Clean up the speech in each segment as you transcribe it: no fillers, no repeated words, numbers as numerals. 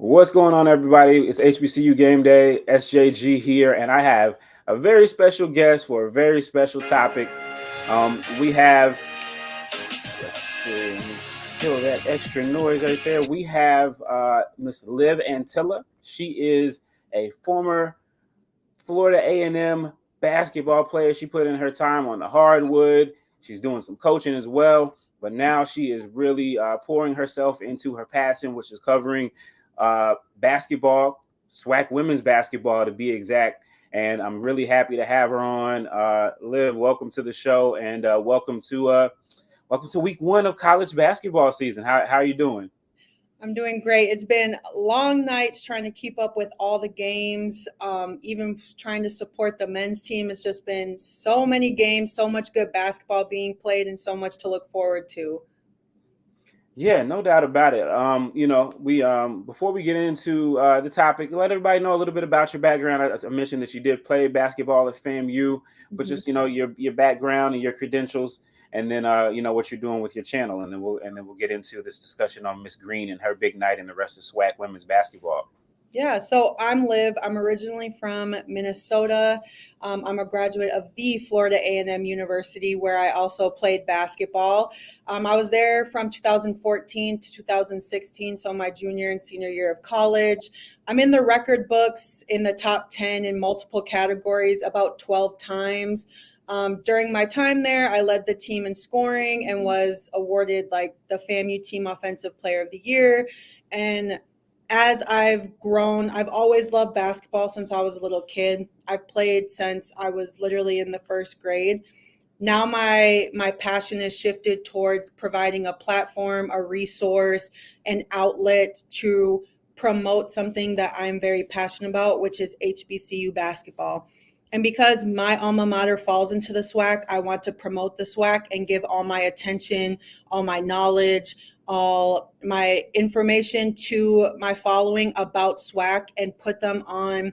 What's going on, everybody? It's HBCU Game Day, SJG here, and I have a very special guest for a very special topic. We have, let's see, let me kill that extra noise right there. We have Miss Liv Antilla. She is a former Florida A&M basketball player. She put in her time on the hardwood. She's doing some coaching as well, but now she is really pouring herself into her passion, which is covering basketball, SWAC women's basketball to be exact. And I'm really happy to have her on. Liv, welcome to the show, and welcome to week one of college basketball season. How are you doing? I'm doing great. It's been long nights trying to keep up with all the games, even trying to support the men's team. It's just been so many games, so much good basketball being played, and so much to look forward to. Yeah, no doubt about it. We before we get into the topic, let everybody know a little bit about your background. I mentioned that you did play basketball at FAMU, but just your background and your credentials, and then what you're doing with your channel, and then we'll get into this discussion on Miss Green and her big night and the rest of SWAC women's basketball. Yeah, so I'm Liv. I'm originally from Minnesota. I'm a graduate of the Florida A&M University, where I also played basketball. I was there from 2014 to 2016, so my junior and senior year of college. I'm in the record books in the top 10 in multiple categories about 12 times. During my time there, I led the team in scoring and was awarded like the FAMU Team Offensive Player of the Year. And as I've grown, I've always loved basketball since I was a little kid. I've played since I was literally in the first grade. Now my passion is shifted towards providing a platform, a resource, an outlet to promote something that I'm very passionate about, which is HBCU basketball. And because my alma mater falls into the SWAC, I want to promote the SWAC and give all my attention, all my knowledge, all my information to my following about SWAC and put them on,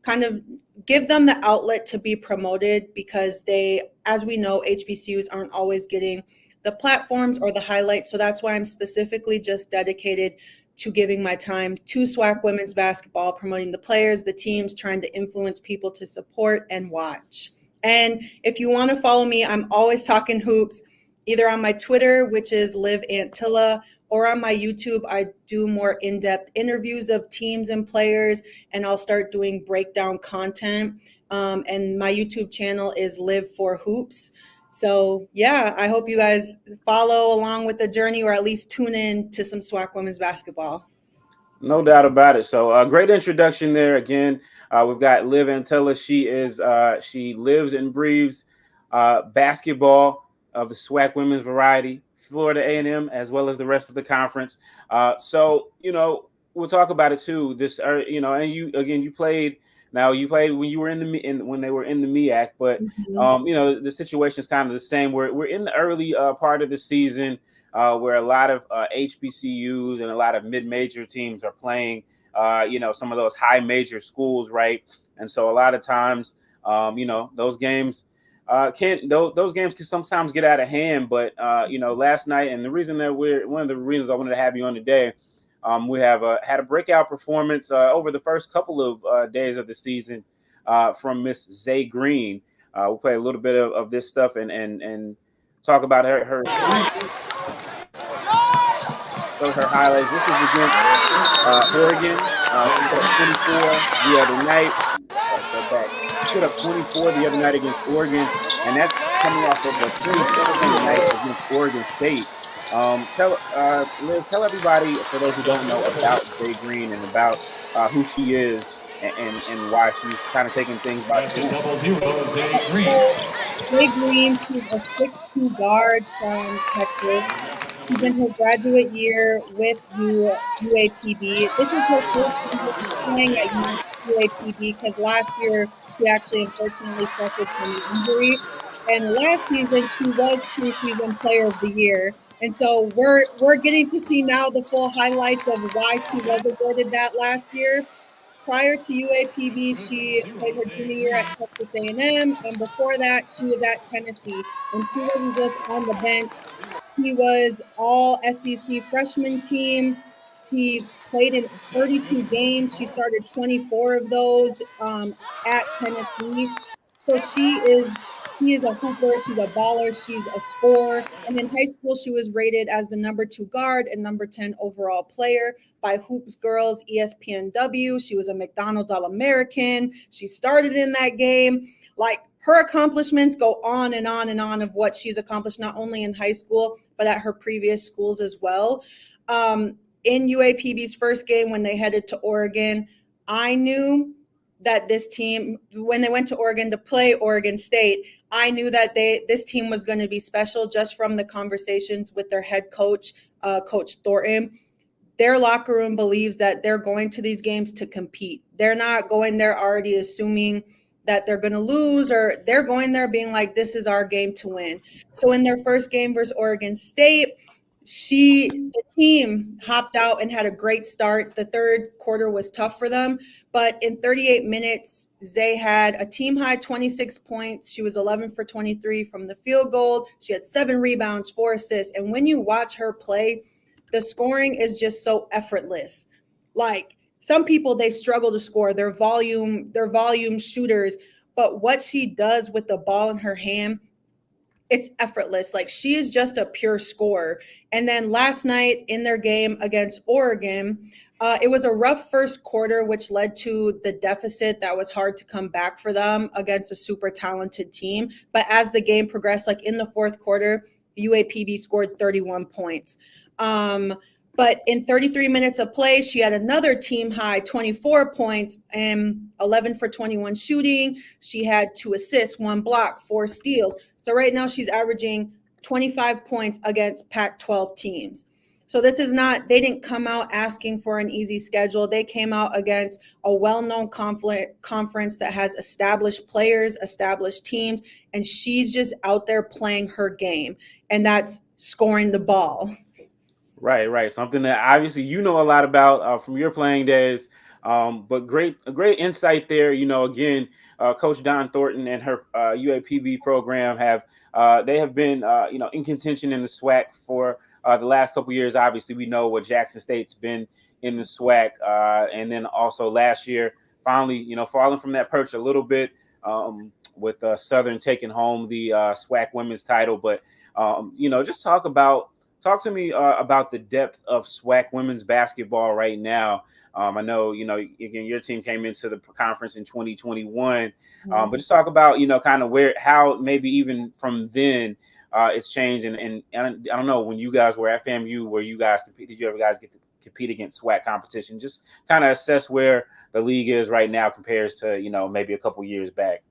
kind of give them the outlet to be promoted, because they, as we know, HBCUs aren't always getting the platforms or the highlights. So that's why I'm specifically just dedicated to giving my time to SWAC women's basketball, promoting the players, the teams, trying to influence people to support and watch. And if you want to follow me, I'm always talking hoops, either on my Twitter, which is Liv Antilla, or on my YouTube. I do more in-depth interviews of teams and players, and I'll start doing breakdown content. And my YouTube channel is Live for Hoops. So yeah, I hope you guys follow along with the journey, or at least tune in to some SWAC women's basketball. No doubt about it. So, great introduction there. Again, we've got Liv Antilla. She lives and breathes basketball of the SWAC women's variety, Florida A&M, as well as the rest of the conference. So we'll talk about it too. And you played. Now you played when you were when they were in the MEAC, but the situation is kind of the same. We're in the early part of the season, where a lot of HBCUs and a lot of mid-major teams are playing. Some of those high major schools, right? And so a lot of times, those games. Those games can sometimes get out of hand, but last night, and the reason that one of the reasons I wanted to have you on today, we have had a breakout performance over the first couple of days of the season from Miss Zaay Green. We'll play a little bit of this stuff and talk about her highlights. This is against Oregon. She put up 24 the other night. Put up 24 the other night against Oregon, and that's coming off of a 27 night against Oregon State. Liv, tell everybody, for those who don't know, about Zaay Green and about who she is and why she's kind of taking things by storm. Zaay Green, she's a 6'2" guard from Texas. She's in her graduate year with UAPB. This is her first season playing at UAPB, because last year she actually unfortunately suffered from an injury. And last season she was preseason player of the year. And so we're getting to see now the full highlights of why she was awarded that last year. Prior to UAPB, she played her junior year at Texas A&M, and before that, she was at Tennessee. And she wasn't just on the bench; she was all SEC freshman team. She played in 32 games. She started 24 of those at Tennessee. So she is a hooper. She's a baller. She's a scorer. And in high school, she was rated as the number 2 guard and number 10 overall player by Hoops Girls ESPNW. She was a McDonald's All-American. She started in that game. Like, her accomplishments go on and on and on of what she's accomplished, not only in high school, but at her previous schools as well. In UAPB's first game, when they headed to Oregon, I knew that this team, when they went to Oregon to play Oregon State, I knew that this team was going to be special just from the conversations with their head coach, Coach Thornton. Their locker room believes that they're going to these games to compete. They're not going there already assuming that they're going to lose, or they're going there being like, this is our game to win. So in their first game versus Oregon State, the team hopped out and had a great start. The third quarter was tough for them, but in 38 minutes, Zaay had a team high 26 points. She was 11 for 23 from the field goal. She had 7 rebounds, 4 assists. And when you watch her play, the scoring is just so effortless. Like, some people, they struggle to score. They're volume shooters, but what she does with the ball in her hand, it's effortless. Like, she is just a pure scorer. And then last night in their game against Oregon, it was a rough first quarter, which led to the deficit that was hard to come back for them against a super talented team. But as the game progressed, like in the fourth quarter, UAPB scored 31 points. But in 33 minutes of play, she had another team high 24 points and 11 for 21 shooting. She had 2 assists, 1 block, 4 steals. So right now she's averaging 25 points against Pac-12 teams. So this is not, they didn't come out asking for an easy schedule. They came out against a well-known conference that has established players, established teams, and she's just out there playing her game, and that's scoring the ball. Right. Something that obviously you know a lot about from your playing days. But a great insight there. Again, Coach Don Thornton and her UAPB program have been in contention in the SWAC for the last couple of years. Obviously, we know what Jackson State's been in the SWAC, and then also last year, finally, falling from that perch a little bit with Southern taking home the SWAC women's title. But just talk to me about the depth of SWAC women's basketball right now. I know, again, your team came into the conference in 2021, but just talk about, kind of how maybe even from then it's changed. And I don't know, when you guys were at FAMU, where you guys compete, did you ever guys get to compete against SWAC competition? Just kind of assess where the league is right now compares to, maybe a couple years back.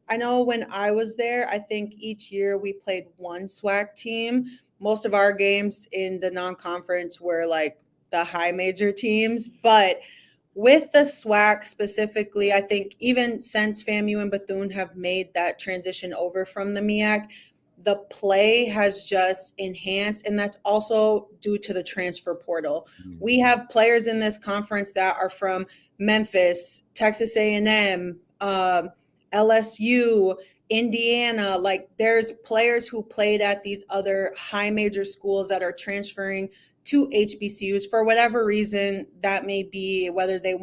I know when I was there, I think each year we played one SWAC team. Most of our games in the non-conference were like the high major teams, but with the SWAC specifically, I think even since FAMU and Bethune have made that transition over from the MEAC, the play has just enhanced, and that's also due to the transfer portal. We have players in this conference that are from Memphis, Texas A&M, LSU, Indiana. Like, there's players who played at these other high major schools that are transferring to HBCUs for whatever reason that may be, whether they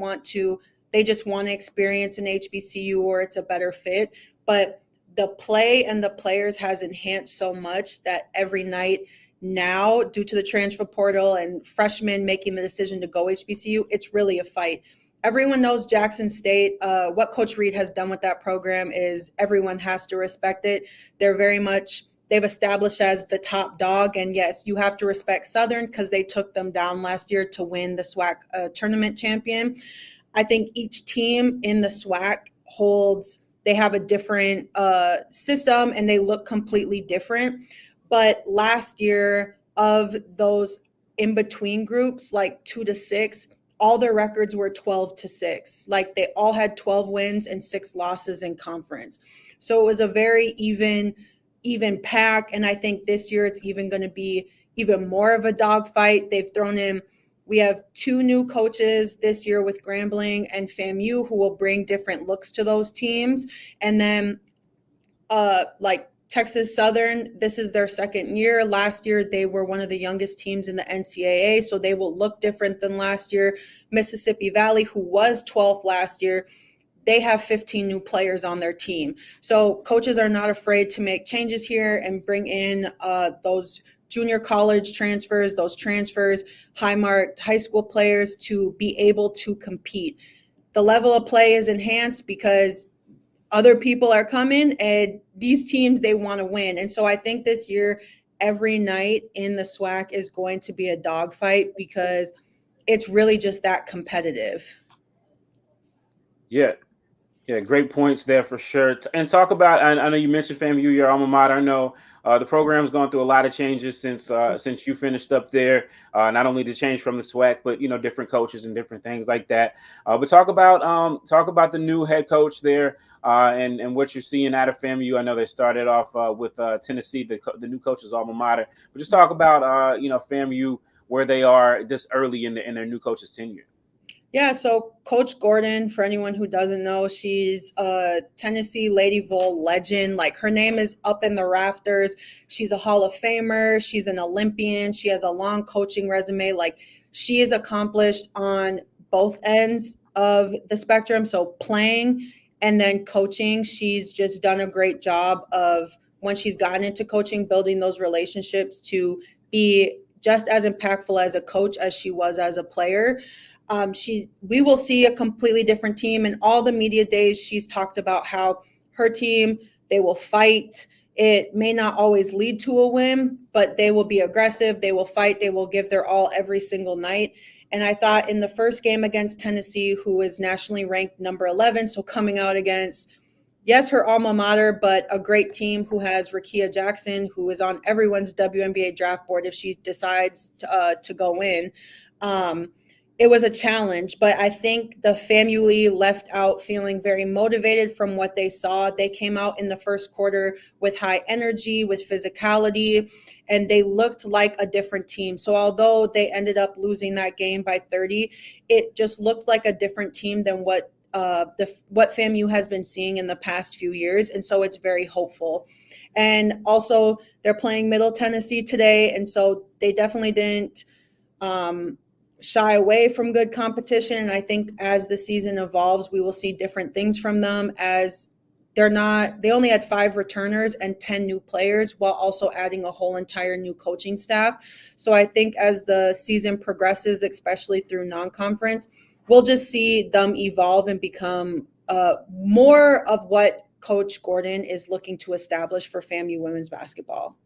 just want to experience an HBCU or it's a better fit. But the play and the players has enhanced so much that every night now, due to the transfer portal and freshmen making the decision to go HBCU, it's really a fight. Everyone knows Jackson State. What Coach Reed has done with that program is everyone has to respect it. They've established as the top dog. And yes, you have to respect Southern because they took them down last year to win the SWAC tournament champion. I think each team in the SWAC they have a different system and they look completely different. But last year, of those in-between groups, like 2 to 6, all their records were 12-6. Like, they all had 12 wins and 6 losses in conference. So it was a very even pack. And I think this year it's even going to be even more of a dogfight. We have 2 new coaches this year with Grambling and FAMU who will bring different looks to those teams. And then Texas Southern, this is their second year. Last year, they were one of the youngest teams in the NCAA, so they will look different than last year. Mississippi Valley, who was 12th last year, they have 15 new players on their team. So coaches are not afraid to make changes here and bring in those junior college transfers, those transfers, high-marked high school players to be able to compete. The level of play is enhanced because other people are coming and these teams, they want to win. And so I think this year, every night in the SWAC is going to be a dogfight because it's really just that competitive. Yeah. Yeah, great points there for sure. And talk about, I know you mentioned FAMU, your alma mater. I know the program's gone through a lot of changes since you finished up there. Not only the change from the SWAC, but different coaches and different things like that. But talk about the new head coach there and what you're seeing out of FAMU. I know they started off with Tennessee, the new coach's alma mater. But just talk about FAMU, where they are this early in their new coach's tenure. Yeah, so Coach Gordon, for anyone who doesn't know, she's a Tennessee Lady Vol legend. Like, her name is up in the rafters. She's a Hall of Famer. She's an Olympian. She has a long coaching resume. Like, she is accomplished on both ends of the spectrum. So playing and then coaching, she's just done a great job of, when she's gotten into coaching, building those relationships to be just as impactful as a coach as she was as a player. We will see a completely different team. In all the media days, she's talked about how her team, they will fight. It may not always lead to a win, but they will be aggressive. They will fight. They will give their all every single night. And I thought in the first game against Tennessee, who is nationally ranked number 11, so coming out against, yes, her alma mater, but a great team who has Rakia Jackson, who is on everyone's WNBA draft board if she decides to go in. It was a challenge, but I think the family left out feeling very motivated from what they saw. They came out in the first quarter with high energy, with physicality, and they looked like a different team. So although they ended up losing that game by 30, it just looked like a different team than what FAMU has been seeing in the past few years. And so it's very hopeful. And also they're playing Middle Tennessee today. And so they definitely didn't shy away from good competition. And I think as the season evolves, we will see different things from them, as they only had 5 returners and 10 new players while also adding a whole entire new coaching staff. So I think as the season progresses, especially through non-conference, we'll just see them evolve and become more of what Coach Gordon is looking to establish for FAMU women's basketball.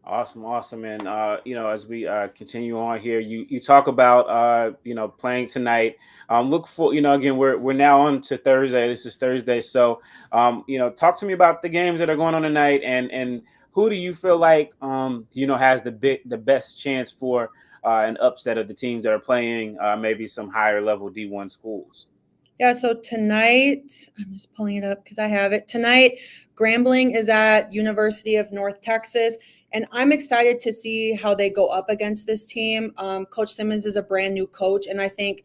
Awesome. And, as we continue on here, you talk about, playing tonight. Look for, again, we're now on to Thursday. This is Thursday. So, talk to me about the games that are going on tonight and who do you feel like, has the best chance for an upset of the teams that are playing maybe some higher level D1 schools? Yeah, so tonight, I'm just pulling it up because I have it. Tonight, Grambling is at University of North Texas. And I'm excited to see how they go up against this team. Coach Simmons is a brand new coach. And I think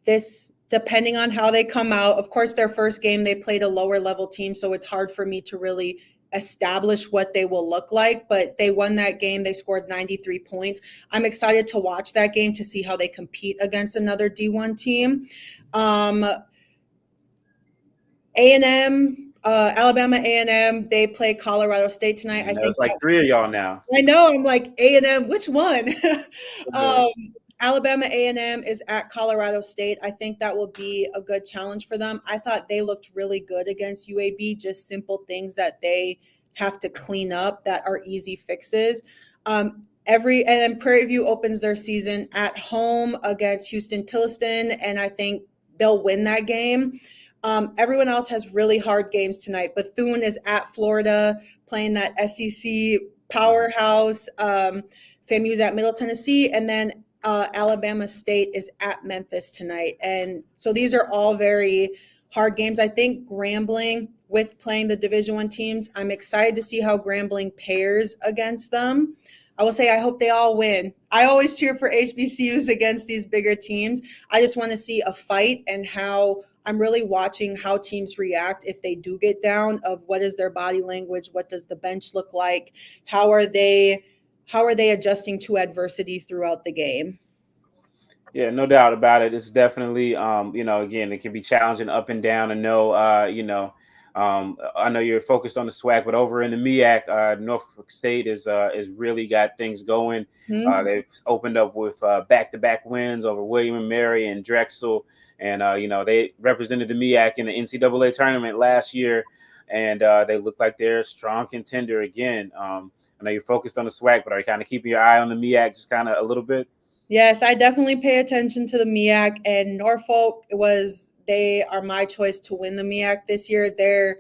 this, depending on how they come out, of course, their first game, they played a lower level team. So it's hard for me to really establish what they will look like. But they won that game. They scored 93 points. I'm excited to watch that game to see how they compete against another D1 team. A&M, Alabama A&M, they play Colorado State tonight. I think there's like 3 of y'all now. I know. I'm like, A&M, which one? Alabama A&M is at Colorado State. I think that will be a good challenge for them. I thought they looked really good against UAB, just simple things that they have to clean up that are easy fixes. And then Prairie View opens their season at home against Houston-Tilliston, and I think they'll win that game. Everyone else has really hard games tonight. Bethune is at Florida playing that SEC powerhouse. FAMU's at Middle Tennessee, and then Alabama State is at Memphis tonight. And so these are all very hard games. I think Grambling, with playing the Division I teams, I'm excited to see how Grambling pairs against them. I will say I hope they all win. I always cheer for HBCUs against these bigger teams. I just want to see a fight and how I'm really watching how teams react if they do get down, of what is their body language, what does the bench look like, how are they adjusting to adversity throughout the game. Yeah, no doubt about it. It's definitely, again, it can be challenging up and down. I know, I know you're focused on the SWAC, but over in the MEAC, Norfolk State is really got things going. Hmm. They've opened up with back-to-back wins over William and Mary and Drexel, and they represented the MEAC in the NCAA tournament last year, and they look like they're a strong contender again. I know you're focused on the SWAC, but are you kind of keeping your eye on the MEAC just kind of a little bit? Yes, I definitely pay attention to the MEAC, and Norfolk they are my choice to win the MEAC this year.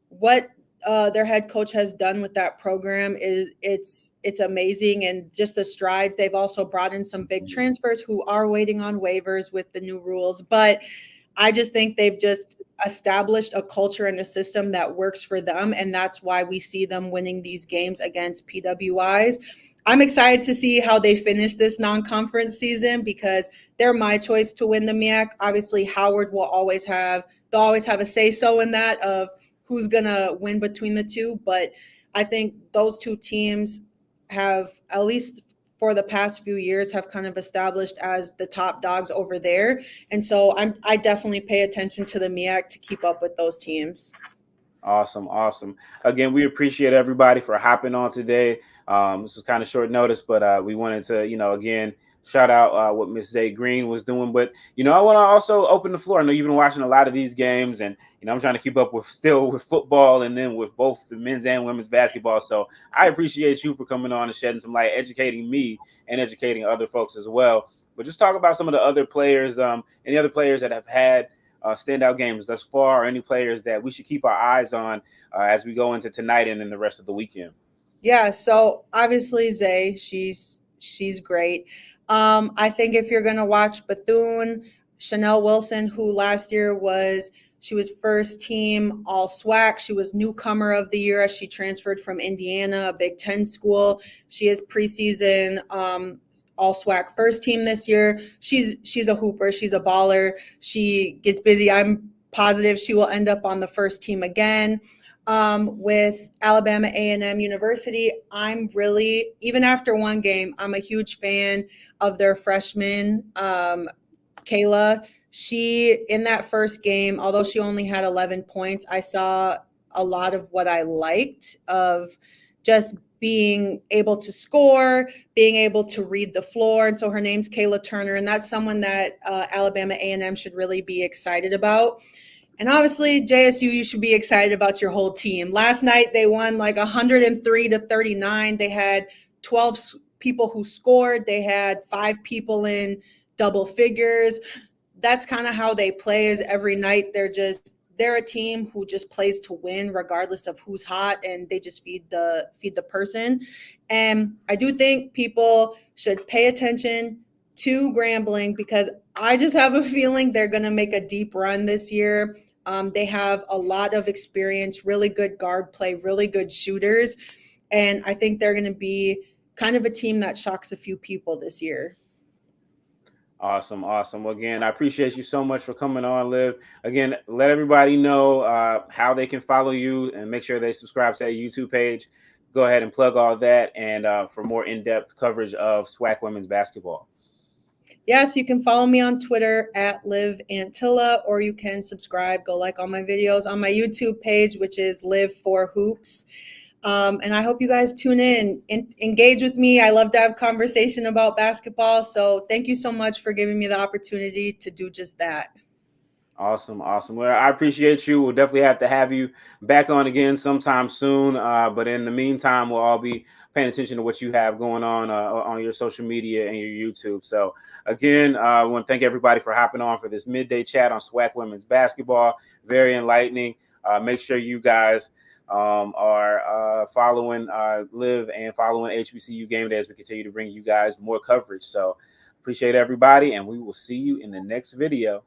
What their head coach has done with that program is it's amazing, and just the strides. They've also brought in some big transfers who are waiting on waivers with the new rules, but I just think they've just established a culture and a system that works for them, and that's why we see them winning these games against PWIs. I'm excited to see how they finish this non-conference season, because they're my choice to win the MEAC. Obviously, Howard they'll always have a say-so in that, of who's gonna win between the two. But I think those two teams have, at least for the past few years, have kind of established as the top dogs over there. And so I definitely pay attention to the MEAC to keep up with those teams. Awesome. Again, we appreciate everybody for hopping on today. This was kind of short notice, but we wanted to, again, shout out what Miss Zaay Green was doing. But, I want to also open the floor. I know you've been watching a lot of these games, and, I'm trying to keep up with football, and then with both the men's and women's basketball. So I appreciate you for coming on and shedding some light, educating me and educating other folks as well. But just talk about some of the other players, any other players that have had standout games thus far, or any players that we should keep our eyes on as we go into tonight and then the rest of the weekend. Yeah, so obviously Zaay, she's great. I think if you're gonna watch Bethune, Chanel Wilson, who last year she was first team all SWAC. She was newcomer of the year as she transferred from Indiana, a Big Ten school. She is preseason all SWAC first team this year. She's a hooper. She's a baller. She gets busy. I'm positive she will end up on the first team again. With Alabama A&M University, I'm really, even after one game, I'm a huge fan of their freshman, Kayla. She, in that first game, although she only had 11 points, I saw a lot of what I liked, of just being able to score, being able to read the floor. And so her name's Kayla Turner, and that's someone that Alabama A&M should really be excited about. And obviously, JSU, you should be excited about your whole team. Last night, they won like 103-39. They had 12 people who scored. They had 5 people in double figures. That's kind of how they play, is every night they're a team who just plays to win regardless of who's hot, and they just feed the person. And I do think people should pay attention to Grambling, because I just have a feeling they're going to make a deep run this year. They have a lot of experience, really good guard play, really good shooters. And I think they're going to be kind of a team that shocks a few people this year. Awesome. Well, again, I appreciate you so much for coming on, Liv. Again, let everybody know how they can follow you, and make sure they subscribe to that YouTube page. Go ahead and plug all that, and for more in-depth coverage of SWAC women's basketball. Yes, you can follow me on Twitter at Liv Antilla, or you can subscribe, go like all my videos on my YouTube page, which is Liv for Hoops. And I hope you guys tune in and engage with me. I love to have conversation about basketball. So thank you so much for giving me the opportunity to do just that. Awesome. Well, I appreciate you. We'll definitely have to have you back on again sometime soon. But in the meantime, we'll all be paying attention to what you have going on your social media and your YouTube. So again, I want to thank everybody for hopping on for this midday chat on SWAC women's basketball. Very enlightening. Make sure you guys are following Liv and following HBCU Game Day as we continue to bring you guys more coverage. So appreciate everybody, and we will see you in the next video.